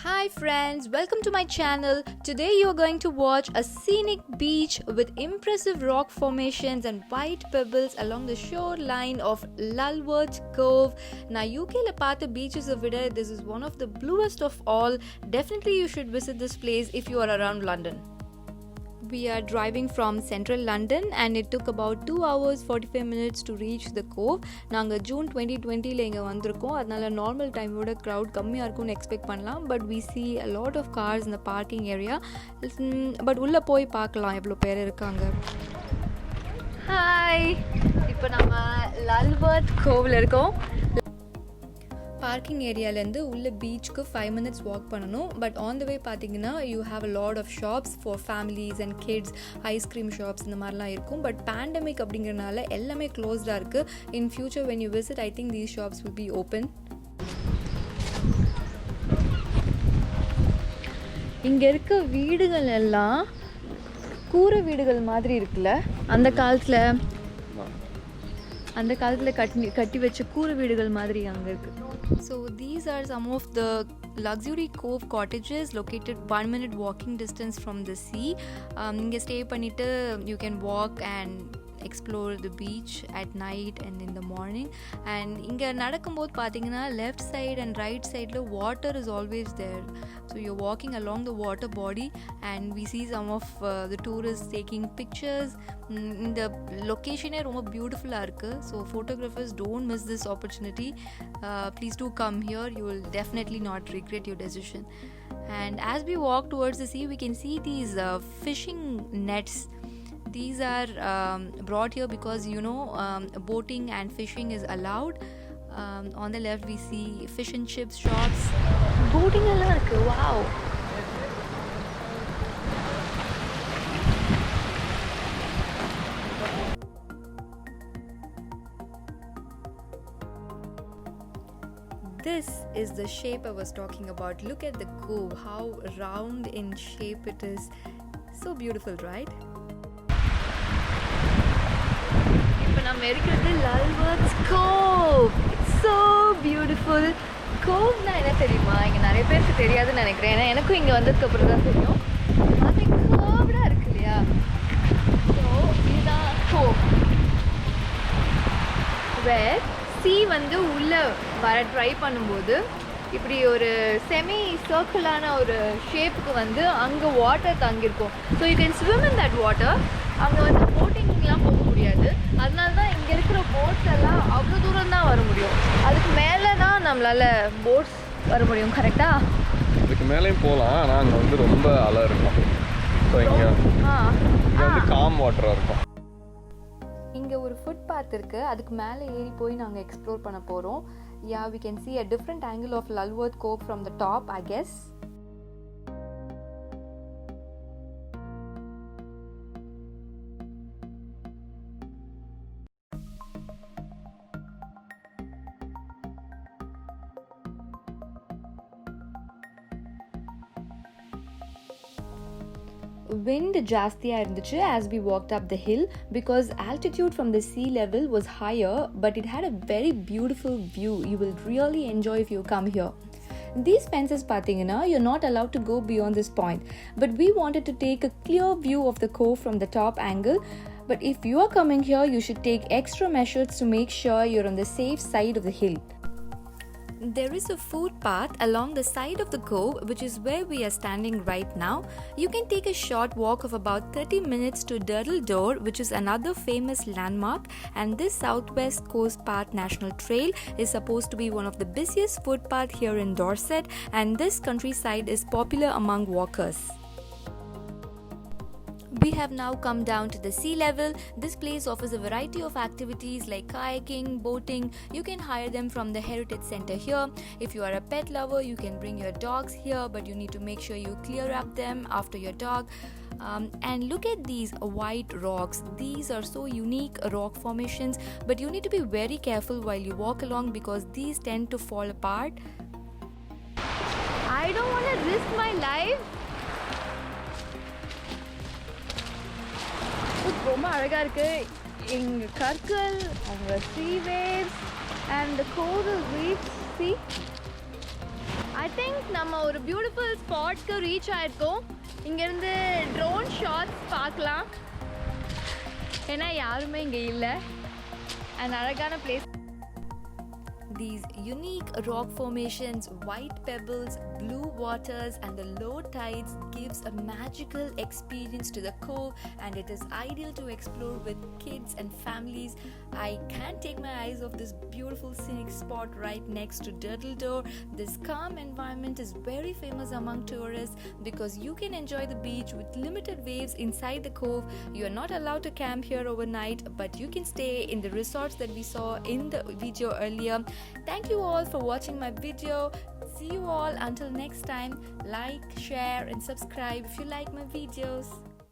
Hi friends, welcome to my channel. Today you are going to watch a scenic beach with impressive rock formations and white pebbles along the shoreline of Lulworth Cove. Now UK la paatha beaches vida this is one of the bluest of all. Definitely you should visit this place if you are around London. We are driving from central London and it took about 2 hours 45 minutes to reach the cove. நாங்கள் June 2020 இங்கே வந்திருக்கோம். அதனால normal டைமோட crowd கம்மியாக இருக்கும்னு expect பண்ணலாம். But we see a lot of cars in the parking area. But உள்ளே போய் பார்க்கலாம் எவ்வளோ பேர் இருக்காங்க. ஹாய், இப்போ நம்ம லல்வர்த் கோவில் இருக்கோம். பார்க்கிங் ஏரியாலேருந்து உள்ள பீச்சுக்கு 5 minutes வாக் பண்ணணும். பட் ஆன் த வே பார்த்தீங்கன்னா you have a lot of shops for families and kids, ice cream shops இந்த மாதிரிலாம் இருக்கும். பட் பேண்டமிக் அப்படிங்கிறனால எல்லாமே க்ளோஸ்டாக இருக்குது. In future when you visit I think these shops will be open. இங்கே இருக்க வீடுகள் எல்லாம் கூரை வீடுகள் மாதிரி இருக்குல்ல, அந்த காலத்தில் கட்டி வச்ச கூரை வீடுகள் மாதிரி அங்கே இருக்குது. So these are some of the luxury cove cottages located 1 minute walking distance from the sea. இங்கே ஸ்டே பண்ணிவிட்டு you can walk and explore the beach at night and in the morning. And இங்கே நடக்கும்போது பார்த்தீங்கன்னா left side and right sideல water is always there. So you're walking along the water body and we see some of the tourists taking pictures. இந்த லொக்கேஷனே ரொம்ப பியூட்டிஃபுல்லாக இருக்குது. So photographers don't miss this opportunity. Please do come here. You will definitely not regret your decision. And as we walk towards the sea we can see these fishing nets. These are brought here because boating and fishing is allowed. On the left we see fish and chips shops. Boating எல்லாம் இருக்கு. Wow. This is the shape I was talking about. Look at the cove, how round in shape it is. So beautiful, right? இப்போ நம்ம இருக்கிறது Lulworth Cove. It's so beautiful. கோவ்னா என்ன தெரியுமா? இங்கே நிறைய பேருக்கு தெரியாதுன்னு நினைக்கிறேன். ஏன்னா எனக்கும் இங்கே வந்ததுக்கு அப்புறம் தான் தெரியும். அது கோவ்டாக இருக்கு இல்லையா? ஸோ இதுதான் கோவ். வேர் சி உள்ளே வர ட்ரை பண்ணும்போது இப்படி ஒரு செமி சர்க்கிளான ஒரு ஷேப்புக்கு அங்கே வாட்டர் தங்கியிருக்கும். So you can swim in that water. அங்கே போட்டிங்லாம் போக முடியாது. அதனால தான் இங்கே இருக்கிற போட்ஸ் எல்லாம் அவ்வளோ தூரம் தான் வர முடியும். அதுக்கு மேலே தான் நம்மளால் போட்ஸ் வர முடியும். கரெக்டாக அதுக்கு மேலேயும் போகலாம். ஆனால் அங்கே ரொம்ப அலை இருக்கும். ஸோ இங்கே காம் வாட்டராக இருக்கும். இங்கே ஒரு ஃபுட் பாத் இருக்குது. அதுக்கு மேலே ஏறி போய் நாங்கள் எக்ஸ்ப்ளோர் பண்ண போகிறோம். Yeah, we can see a different angle of Lulworth Cove from the top, I guess. Wind ஜாஸ்தியாக இருந்துச்சு as we walked up the hill because altitude from the sea level was higher, but it had a very beautiful view. You will really enjoy if you come here. These fences பார்த்தீங்கன்னா you're not allowed to go beyond this point, but we wanted to take a clear view of the cove from the top angle. But if you are coming here you should take extra measures to make sure you're on the safe side of the hill. There is a footpath along the side of the cove, which is where we are standing right now. You can take a short walk of about 30 minutes to Durdle Door, which is another famous landmark, and this Southwest Coast Path National Trail is supposed to be one of the busiest footpath here in Dorset, and this countryside is popular among walkers. We have now come down to the sea level. This place offers a variety of activities like kayaking, boating. You can hire them from the Heritage Centre here. If you are a pet lover, you can bring your dogs here, but you need to make sure you clear up them after your dog. And look at these white rocks. These are so unique rock formations, but you need to be very careful while you walk along because these tend to fall apart. I don't want to risk my life. ரொம்ப அழகாக இருக்குது. இங்கே கற்கள், அவங்க sea waves and the coral reefs. See, I think நம்ம ஒரு beautiful ஸ்பாட்க்கு reach ஆயிருக்கோம். இங்கேருந்து drone shots பார்க்கலாம். ஏன்னா யாருமே இங்கே இல்லை. அந்த அழகான place. These unique rock formations, white pebbles, blue waters and the low tides gives a magical experience to the cove, and it is ideal to explore with kids and families. I can't take my eyes off this beautiful scenic spot right next to Turtle Door. This calm environment is very famous among tourists because you can enjoy the beach with limited waves inside the cove. You are not allowed to camp here overnight, but you can stay in the resorts that we saw in the video earlier. Thank you all for watching my video. See you all until next time. Like, share and subscribe if you like my videos.